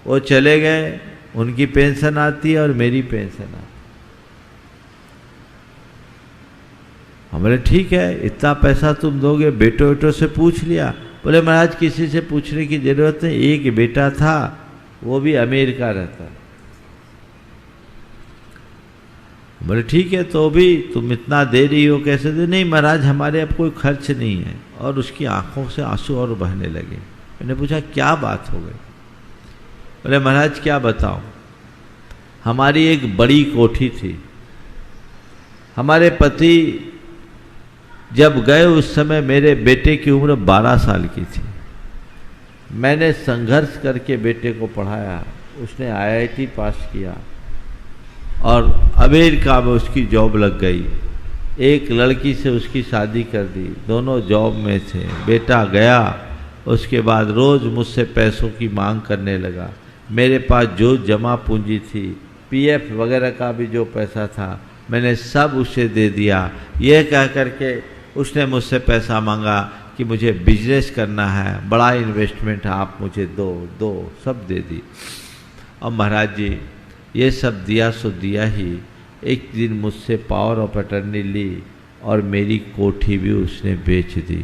Speaker 3: वो चले गए, उनकी पेंशन आती है और मेरी पेंशन आती है। हमने ठीक है, इतना पैसा तुम दोगे, बेटो बेटो से पूछ लिया? बोले महाराज किसी से पूछने की जरूरत नहीं, एक बेटा था, वो भी अमेरिका रहता। बोले ठीक है, तो भी तुम इतना दे रही हो, कैसे दे? नहीं महाराज, हमारे अब कोई खर्च नहीं है। और उसकी आंखों से आंसू और बहने लगे। मैंने पूछा क्या बात हो गई? बोले महाराज क्या बताऊं, हमारी एक बड़ी कोठी थी। हमारे पति जब गए उस समय मेरे बेटे की उम्र 12 साल की थी। मैंने संघर्ष करके बेटे को पढ़ाया, उसने IIT पास किया और अमेरिका में उसकी जॉब लग गई। एक लड़की से उसकी शादी कर दी, दोनों जॉब में थे। बेटा गया, उसके बाद रोज़ मुझसे पैसों की मांग करने लगा। मेरे पास जो जमा पूंजी थी, PF वगैरह का भी जो पैसा था, मैंने सब उसे दे दिया। यह कह करके उसने मुझसे पैसा मांगा कि मुझे बिजनेस करना है, बड़ा इन्वेस्टमेंट है, आप मुझे दो, सब दे दी। और महाराज जी ये सब दिया सो दिया ही। एक दिन मुझसे पावर ऑफ अटर्नी ली और मेरी कोठी भी उसने बेच दी।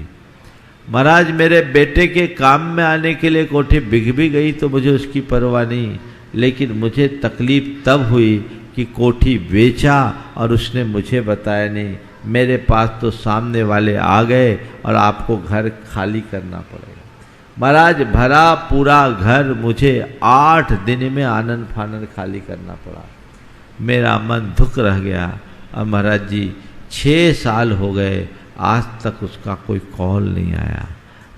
Speaker 3: महाराज मेरे बेटे के काम में आने के लिए कोठी बिक भी गई तो मुझे उसकी परवाह नहीं, लेकिन मुझे तकलीफ तब हुई कि कोठी बेचा और उसने मुझे बताया नहीं। मेरे पास तो सामने वाले आ गए और आपको घर खाली करना पड़ेगा। महाराज भरा पूरा घर मुझे 8 दिन में आनन फानन खाली करना पड़ा। मेरा मन दुख रह गया। और महाराज जी 6 साल हो गए, आज तक उसका कोई कॉल नहीं आया।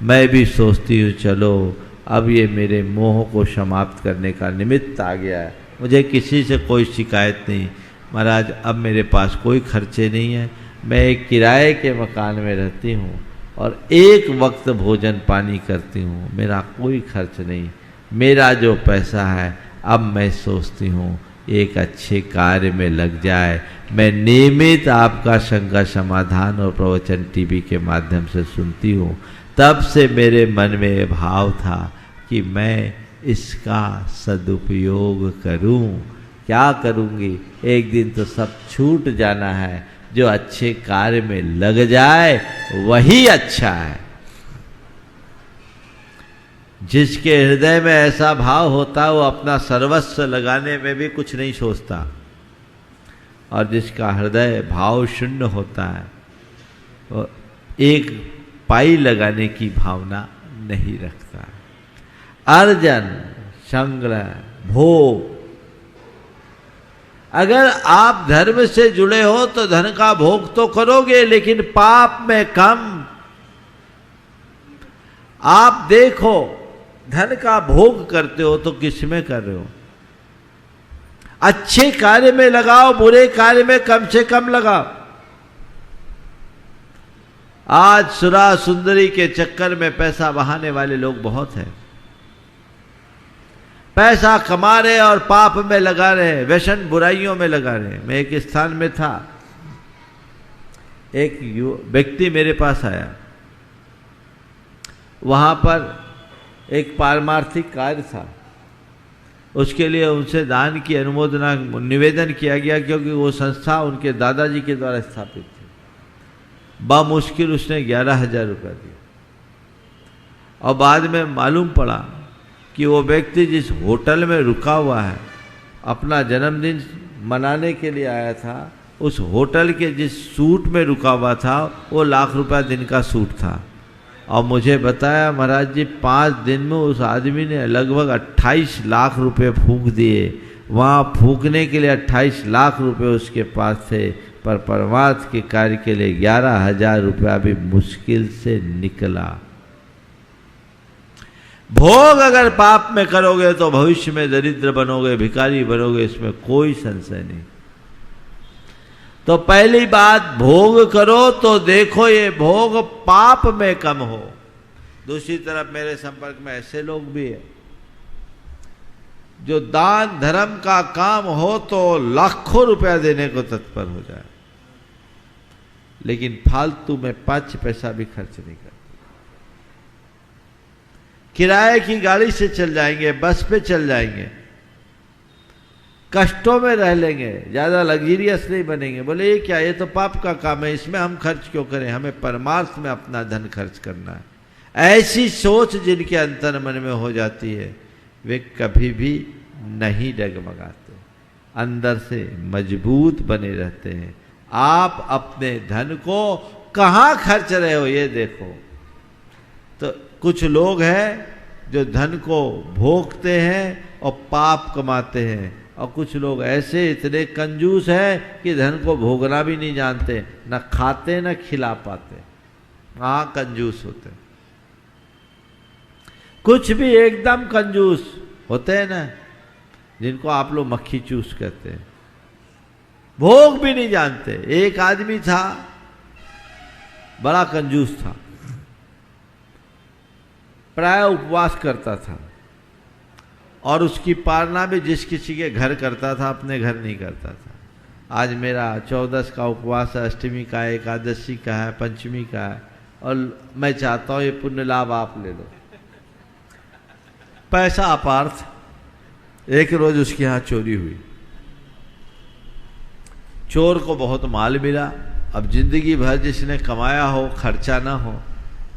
Speaker 3: मैं भी सोचती हूँ चलो अब ये मेरे मोह को समाप्त करने का निमित्त आ गया है, मुझे किसी से कोई शिकायत नहीं। महाराज अब मेरे पास कोई खर्चे नहीं है, मैं एक किराए के मकान में रहती हूँ। और एक वक्त भोजन पानी करती हूँ, मेरा कोई खर्च नहीं। मेरा जो पैसा है अब मैं सोचती हूँ एक अच्छे कार्य में लग जाए। मैं नियमित आपका शंका समाधान और प्रवचन टीवी के माध्यम से सुनती हूँ। तब से मेरे मन में ये भाव था कि मैं इसका सदुपयोग करूं। क्या करूंगी, एक दिन तो सब छूट जाना है। जो अच्छे कार्य में लग जाए वही अच्छा है। जिसके हृदय में ऐसा भाव होता है वो अपना सर्वस्व लगाने में भी कुछ नहीं सोचता, और जिसका हृदय भाव शून्य होता है वो एक पाई लगाने की भावना नहीं रखता। अर्जन, संग्रह, भोग, अगर आप धर्म से जुड़े हो तो धन का भोग तो करोगे, लेकिन पाप में कम। आप देखो, धन का भोग करते हो तो किस में कर रहे हो? अच्छे कार्य में लगाओ, बुरे कार्य में कम से कम लगाओ। आज सुरा सुंदरी के चक्कर में पैसा बहाने वाले लोग बहुत हैं। पैसा कमा रहे और पाप में लगा रहे, व्यसन बुराइयों में लगा रहे। मैं एक स्थान में था, एक व्यक्ति मेरे पास आया। वहां पर एक पारमार्थिक कार्य था, उसके लिए उनसे दान की अनुमोदना निवेदन किया गया, क्योंकि वो संस्था उनके दादाजी के द्वारा स्थापित थी। बामुश्किल उसने 11,000 रुपये दिए, और बाद में मालूम पड़ा कि वो व्यक्ति जिस होटल में रुका हुआ है, अपना जन्मदिन मनाने के लिए आया था। उस होटल के जिस सूट में रुका हुआ था वो ₹1,00,000 दिन का सूट था। और मुझे बताया, महाराज जी 5 दिन में उस आदमी ने लगभग 28 लाख रुपए फूंक दिए। वहाँ फूंकने के लिए 28 लाख रुपए उसके पास थे, पर परमार्थ के कार्य के लिए 11,000 रुपया भी मुश्किल से निकला। भोग अगर पाप में करोगे तो भविष्य में दरिद्र बनोगे, भिखारी बनोगे, इसमें कोई संशय नहीं। तो पहली बात, भोग करो तो देखो ये भोग पाप में कम हो। दूसरी तरफ मेरे संपर्क में ऐसे लोग भी हैं जो दान धर्म का काम हो तो लाखों रुपया देने को तत्पर हो जाए, लेकिन फालतू में 5 पैसा भी खर्च नहीं करते। किराए की गाड़ी से चल जाएंगे, बस पे चल जाएंगे, कष्टों में रह लेंगे, ज्यादा लग्जरियस नहीं बनेंगे। बोले ये क्या, ये तो पाप का काम है, इसमें हम खर्च क्यों करें, हमें परमार्थ में अपना धन खर्च करना है। ऐसी सोच जिनके अंतर मन में हो जाती है, वे कभी भी नहीं डगमगाते, अंदर से मजबूत बने रहते हैं। आप अपने धन को कहाँ खर्च रहे हो ये देखो। तो कुछ लोग हैं जो धन को भोगते हैं और पाप कमाते हैं, और कुछ लोग ऐसे इतने कंजूस हैं कि धन को भोगना भी नहीं जानते, न खाते न खिला पाते। हाँ, कंजूस होते। कुछ भी एकदम कंजूस होते हैं ना, जिनको आप लोग मक्खी चूस कहते हैं, भोग भी नहीं जानते। एक आदमी था, बड़ा कंजूस था, प्राय उपवास करता था, और उसकी पालना भी जिस किसी के घर करता था, अपने घर नहीं करता था। आज मेरा 14 का उपवास है, अष्टमी का है, एकादशी का है, पंचमी का है, और मैं चाहता हूँ ये पुण्य लाभ आप ले लो। पैसा अपार्थ। एक रोज उसके यहाँ चोरी हुई, चोर को बहुत माल मिला। अब जिंदगी भर जिसने कमाया हो, खर्चा ना हो,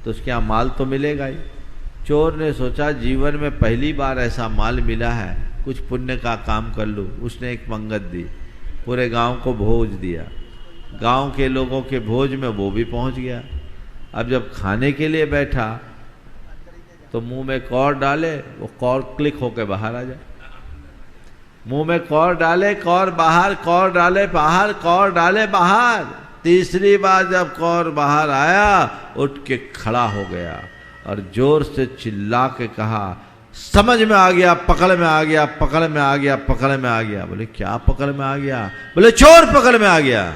Speaker 3: तो उसके यहाँ माल तो मिलेगा ही। चोर ने सोचा जीवन में पहली बार ऐसा माल मिला है, कुछ पुण्य का काम कर लूँ। उसने एक मंगत दी, पूरे गांव को भोज दिया। गांव के लोगों के भोज में वो भी पहुंच गया। अब जब खाने के लिए बैठा तो मुंह में कौर डाले, वो कौर क्लिक होकर बाहर आ जाए। मुंह में कौर डाले, कौर बाहर, कौर डाले बाहर, कौर डाले बाहर। तीसरी बार जब कौर बाहर आया, उठ के खड़ा हो गया और जोर से चिल्ला के कहा, समझ में आ गया, पकड़ में आ गया, पकड़ में आ गया, पकड़ में आ गया। बोले क्या पकड़ में आ गया? बोले चोर पकड़ में आ गया।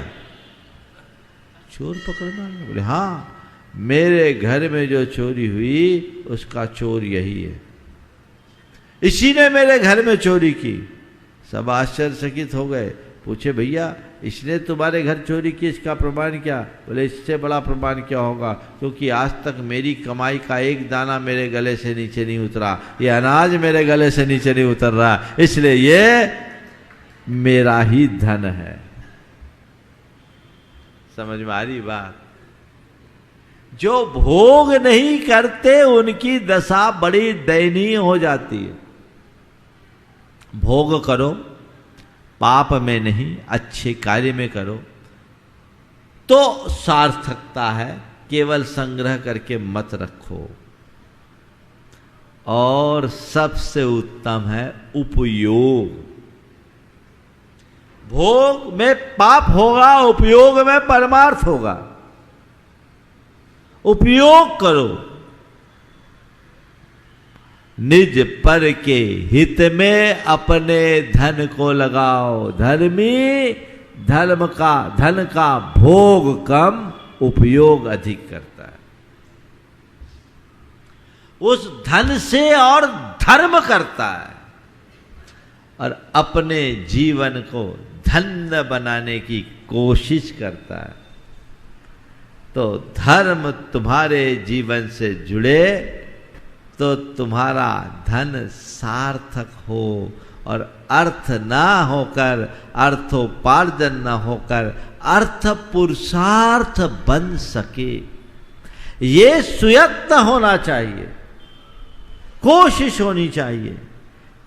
Speaker 3: चोर पकड़ में आ गया? बोले हाँ। मेरे घर में जो चोरी हुई उसका चोर यही है, इसी ने मेरे घर में चोरी की। सब आश्चर्यचकित हो गए, पूछे भैया इसने तुम्हारे घर चोरी की, इसका प्रमाण क्या? बोले इससे बड़ा प्रमाण क्या होगा, क्योंकि आज तक मेरी कमाई का एक दाना मेरे गले से नीचे नहीं उतरा, ये अनाज मेरे गले से नीचे नहीं उतर रहा, इसलिए ये मेरा ही धन है। समझ में आ रही बात? जो भोग नहीं करते उनकी दशा बड़ी दयनीय हो जाती है। भोग करो, पाप में नहीं अच्छे कार्य में करो तो सार्थकता है, केवल संग्रह करके मत रखो। और सबसे उत्तम है उपयोग। भोग में पाप होगा, उपयोग में परमार्थ होगा। उपयोग करो, निज पर के हित में अपने धन को लगाओ। धर्मी धन का भोग कम, उपयोग अधिक करता है। उस धन से और धर्म करता है और अपने जीवन को धन्य बनाने की कोशिश करता है। तो धर्म तुम्हारे जीवन से जुड़े तो तुम्हारा धन सार्थक हो और अर्थ ना होकर, अर्थोपार्जन न होकर अर्थ पुरुषार्थ बन सके। ये सुयत्न होना चाहिए, कोशिश होनी चाहिए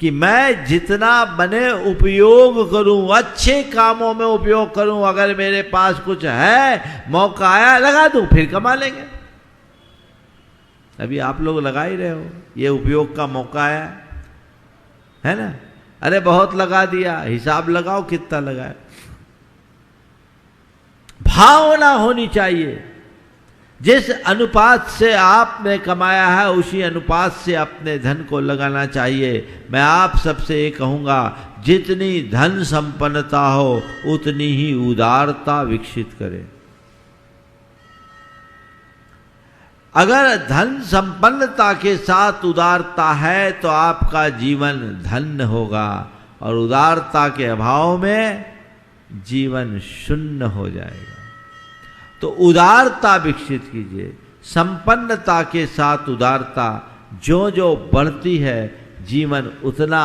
Speaker 3: कि मैं जितना बने उपयोग करूं, अच्छे कामों में उपयोग करूं। अगर मेरे पास कुछ है, मौका आया, लगा दूं, फिर कमा लेंगे। अभी आप लोग लगा ही रहे हो, ये उपयोग का मौका आया है ना। अरे बहुत लगा दिया, हिसाब लगाओ कितना लगाए। भावना होनी चाहिए, जिस अनुपात से आपने कमाया है उसी अनुपात से अपने धन को लगाना चाहिए। मैं आप सबसे ये कहूंगा, जितनी धन संपन्नता हो उतनी ही उदारता विकसित करें। अगर धन संपन्नता के साथ उदारता है तो आपका जीवन धन्य होगा, और उदारता के अभाव में जीवन शून्य हो जाएगा। तो उदारता विकसित कीजिए। संपन्नता के साथ उदारता जो जो बढ़ती है, जीवन उतना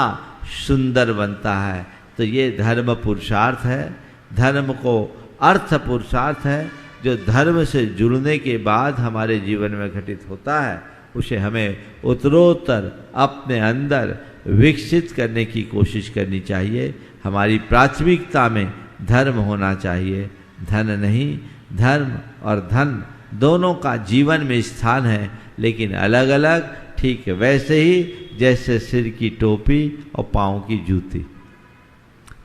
Speaker 3: सुंदर बनता है। तो ये धर्म पुरुषार्थ है। धर्म को अर्थ पुरुषार्थ है, जो धर्म से जुड़ने के बाद हमारे जीवन में घटित होता है, उसे हमें उत्तरोत्तर अपने अंदर विकसित करने की कोशिश करनी चाहिए। हमारी प्राथमिकता में धर्म होना चाहिए, धन नहीं। धर्म और धन दोनों का जीवन में स्थान है, लेकिन अलग अलग। ठीक वैसे ही जैसे सिर की टोपी और पाँव की जूती।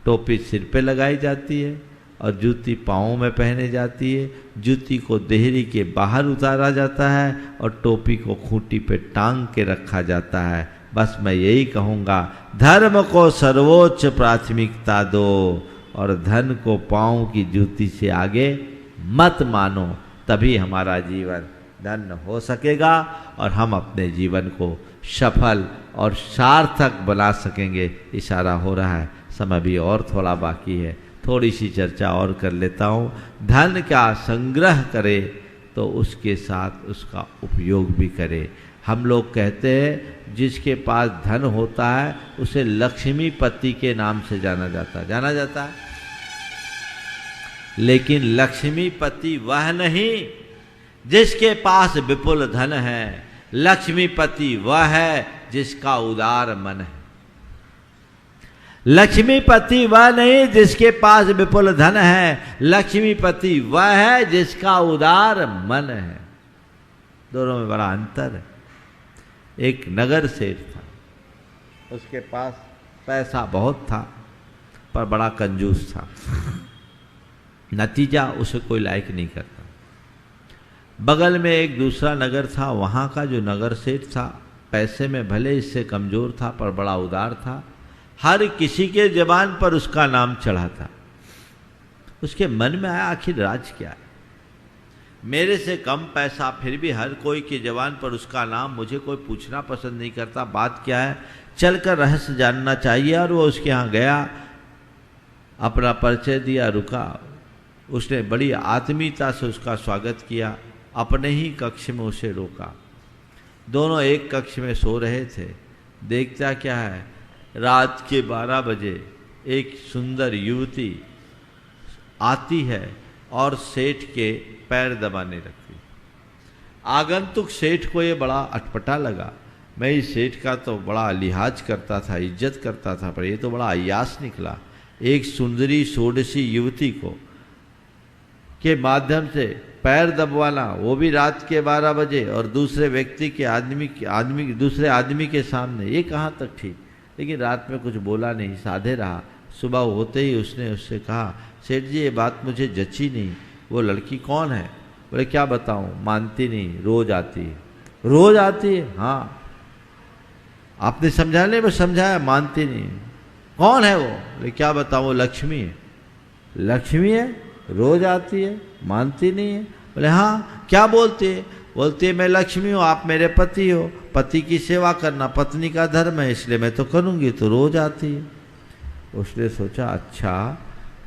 Speaker 3: टोपी सिर पे लगाई जाती है और जूती पाँव में पहने जाती है। जूती को देहरी के बाहर उतारा जाता है और टोपी को खूंटी पे टांग के रखा जाता है। बस मैं यही कहूँगा, धर्म को सर्वोच्च प्राथमिकता दो और धन को पाँव की जूती से आगे मत मानो। तभी हमारा जीवन धन्य हो सकेगा और हम अपने जीवन को सफल और सार्थक बना सकेंगे। इशारा हो रहा है, समय भी और थोड़ा बाकी है, थोड़ी सी चर्चा और कर लेता हूँ। धन का संग्रह करे तो उसके साथ उसका उपयोग भी करे। हम लोग कहते हैं जिसके पास धन होता है उसे लक्ष्मीपति के नाम से जाना जाता है। लेकिन लक्ष्मीपति वह नहीं जिसके पास विपुल धन है। लक्ष्मीपति वह है जिसका उदार मन है। लक्ष्मीपति वह नहीं जिसके पास विपुल धन है। लक्ष्मीपति वह है जिसका उदार मन है। दोनों में बड़ा अंतर है। एक नगर सेठ था, उसके पास पैसा बहुत था पर बड़ा कंजूस था। नतीजा उसे कोई लायक नहीं करता। बगल में एक दूसरा नगर था, वहाँ का जो नगर सेठ था पैसे में भले इससे कमज़ोर था पर बड़ा उदार था। हर किसी के ज़बान पर उसका नाम चढ़ा था। उसके मन में आया आखिर राज क्या है। मेरे से कम पैसा, फिर भी हर कोई की जबान पर उसका नाम, मुझे कोई पूछना पसंद नहीं करता, बात क्या है, चलकर रहस्य जानना चाहिए। और वो उसके यहाँ गया, अपना परिचय दिया, रुका। उसने बड़ी आत्मीयता से उसका स्वागत किया, अपने ही कक्ष में उसे रोका। दोनों एक कक्ष में सो रहे थे। देखता क्या है, रात के 12 बजे एक सुंदर युवती आती है और सेठ के पैर दबाने लगती। आगंतुक सेठ को ये बड़ा अटपटा लगा। मैं इस सेठ का तो बड़ा लिहाज करता था, इज्जत करता था, पर ये तो बड़ा अय्यास निकला। एक सुंदरी षोडशी युवती को के माध्यम से पैर दबवाना, वो भी रात के 12 बजे, और दूसरे व्यक्ति के दूसरे आदमी के सामने, ये कहाँ तक ठीक। लेकिन रात में कुछ बोला नहीं, साधे रहा। सुबह होते ही उसने उससे कहा, सेठ जी ये बात मुझे जची नहीं, वो लड़की कौन है? बोले क्या बताऊं, मानती नहीं, रोज आती है। रोज आती है? हाँ। आपने समझाने में समझाया, मानती नहीं। कौन है वो? बोले क्या बताऊं, वो लक्ष्मी है। लक्ष्मी है, रोज आती है, मानती नहीं है। बोले हाँ, क्या बोलती है? बोलती है मैं लक्ष्मी हूँ, आप मेरे पति हो, पति की सेवा करना पत्नी का धर्म है, इसलिए मैं तो करूँगी, तो रोज आती है। उसने सोचा अच्छा,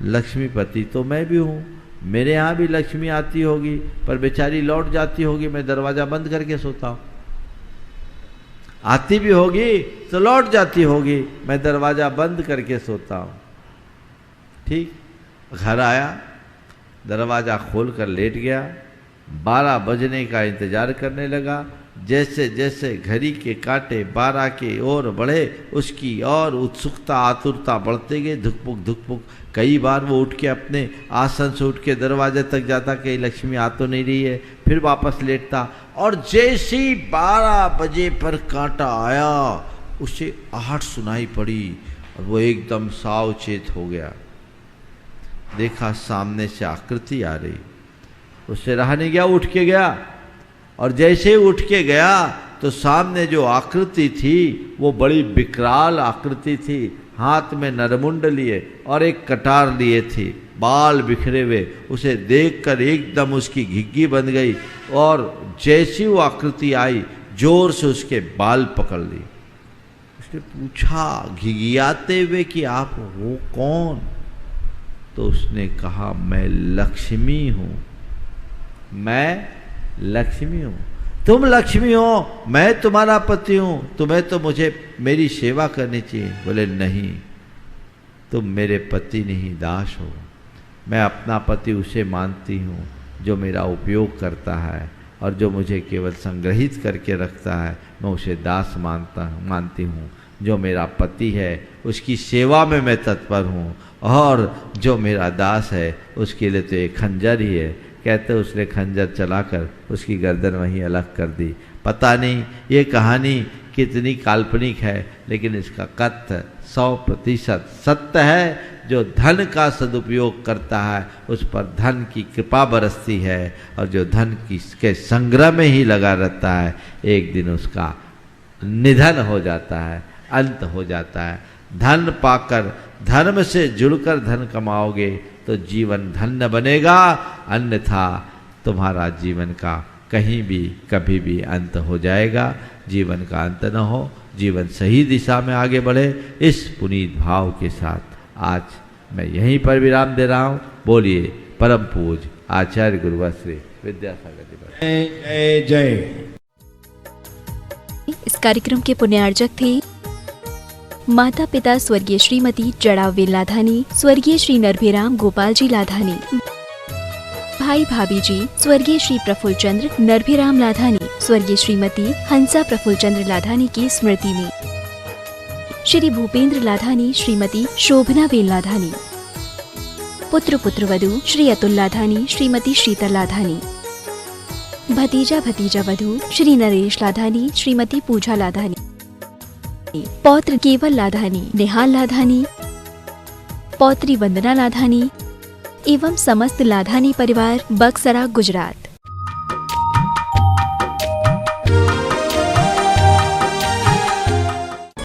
Speaker 3: लक्ष्मीपति तो मैं भी हूँ, मेरे यहाँ भी लक्ष्मी आती होगी, पर बेचारी लौट जाती होगी, मैं दरवाज़ा बंद करके सोता हूँ। आती भी होगी तो लौट जाती होगी, मैं दरवाज़ा बंद करके सोता हूँ। ठीक। घर आया, दरवाज़ा खोल कर लेट गया। 12 बजने का इंतज़ार करने लगा। जैसे जैसे घड़ी के कांटे 12 के ओर बढ़े, उसकी और उत्सुकता आतुरता बढ़ते गए। धुकपुक धुकपुक। कई बार वो उठ के अपने आसन से उठ के दरवाजे तक जाता, कहीं लक्ष्मी आ तो नहीं रही है, फिर वापस लेटता। और जैसे ही 12 बजे पर कांटा आया, उसे आहट सुनाई पड़ी और वो एकदम सावचेत हो गया। देखा सामने से आकृति आ रही, उससे रहा नहीं गया, उठ के गया। और जैसे उठ के गया तो सामने जो आकृति थी वो बड़ी विकराल आकृति थी। हाथ में नरमुंड लिए और एक कटार लिए थी, बाल बिखरे हुए। उसे देखकर एकदम उसकी घिग्गी बन गई और जैसी वो आकृति आई, जोर से उसके बाल पकड़ ली। उसने पूछा घिघियाते हुए कि आप हो कौन? तो उसने कहा मैं लक्ष्मी हूँ, मैं लक्ष्मी हूँ। तुम लक्ष्मी हो, मैं तुम्हारा पति हूँ, तुम्हें तो मुझे मेरी सेवा करनी चाहिए। बोले नहीं, तुम मेरे पति नहीं, दास हो। मैं अपना पति उसे मानती हूँ जो मेरा उपयोग करता है और जो मुझे केवल संग्रहित करके रखता है, मैं उसे दास मानती हूँ। जो मेरा पति है उसकी सेवा में मैं तत्पर हूँ, और जो मेरा दास है उसके लिए तो एक खंजर ही है। कहते उसने खंजर चलाकर उसकी गर्दन वहीं अलग कर दी। पता नहीं ये कहानी कितनी काल्पनिक है, लेकिन इसका कथ्य 100% सत्य है। जो धन का सदुपयोग करता है उस पर धन की कृपा बरसती है, और जो धन के संग्रह में ही लगा रहता है, एक दिन उसका निधन हो जाता है, अंत हो जाता है। धन पाकर, धर्म से जुड़कर धन कमाओगे तो जीवन धन्य बनेगा, अन्यथा तुम्हारा जीवन का कहीं भी कभी भी अंत हो जाएगा। जीवन का अंत न हो, जीवन सही दिशा में आगे बढ़े, इस पुनीत भाव के साथ आज मैं यहीं पर विराम दे रहा हूँ। बोलिए परम पूज्य आचार्य गुरुवर श्री विद्यासागर जी।
Speaker 2: जय जय।
Speaker 1: इस कार्यक्रम के पुण्यार्जक थे माता पिता स्वर्गीय श्रीमती जड़ावेल लाधानी, स्वर्गीय श्री नरभिराम गोपाल जी लाधानी, भाई भाभी जी स्वर्गीय श्री प्रफुल्ल चंद्र नरभिराम लाधानी, स्वर्गीय श्रीमती हंसा प्रफुल्ल चंद्र लाधानी की स्मृति में श्री भूपेंद्र लाधानी, श्रीमती शोभना वेल लाधानी, पुत्र पुत्रवधू श्री अतुल लाधानी, श्रीमती शीतल लाधानी, भतीजा भतीजा वधू श्री नरेश लाधानी, श्रीमती पूजा लाधानी, पौत्र केवल लाधानी, निहाल लाधानी, पौत्री वंदना लाधानी एवं समस्त लाधानी परिवार, बक्सरा, गुजरात।